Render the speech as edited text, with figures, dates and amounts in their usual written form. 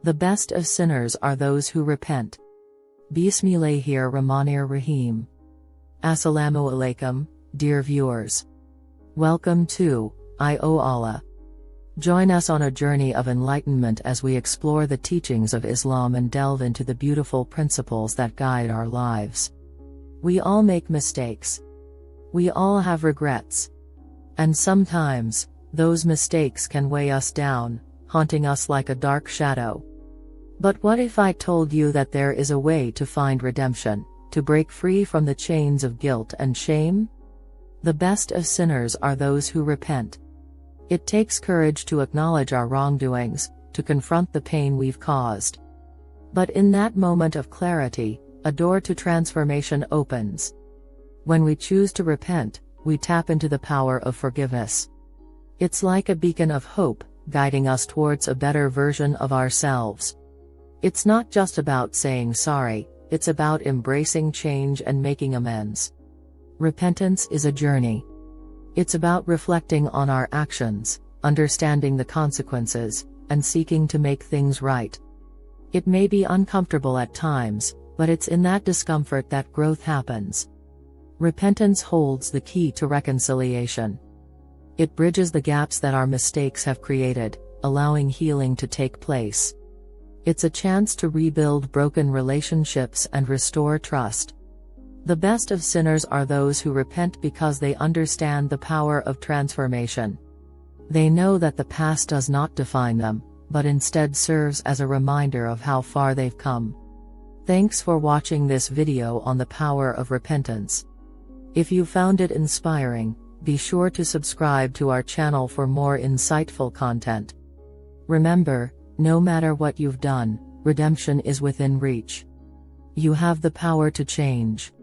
The best of sinners are those who repent. Bismillahir-Rahmanir-Rahim. Assalamu alaikum, dear viewers. Welcome to O Allah. Join us on a journey of enlightenment as we explore the teachings of Islam and delve into the beautiful principles that guide our lives. We all make mistakes. We all have regrets. And sometimes, those mistakes can weigh us down, haunting us like a dark shadow. But what if I told you that there is a way to find redemption, to break free from the chains of guilt and shame? The best of sinners are those who repent. It takes courage to acknowledge our wrongdoings, to confront the pain we've caused. But in that moment of clarity, a door to transformation opens. When we choose to repent, we tap into the power of forgiveness. It's like a beacon of hope, guiding us towards a better version of ourselves. It's not just about saying sorry, it's about embracing change and making amends. Repentance is a journey. It's about reflecting on our actions, understanding the consequences, and seeking to make things right. It may be uncomfortable at times, but it's in that discomfort that growth happens. Repentance holds the key to reconciliation. It bridges the gaps that our mistakes have created, allowing healing to take place. It's a chance to rebuild broken relationships and restore trust. The best of sinners are those who repent because they understand the power of transformation. They know that the past does not define them, but instead serves as a reminder of how far they've come. Thanks for watching this video on the power of repentance. If you found it inspiring, be sure to subscribe to our channel for more insightful content. Remember, no matter what you've done, redemption is within reach. You have the power to change.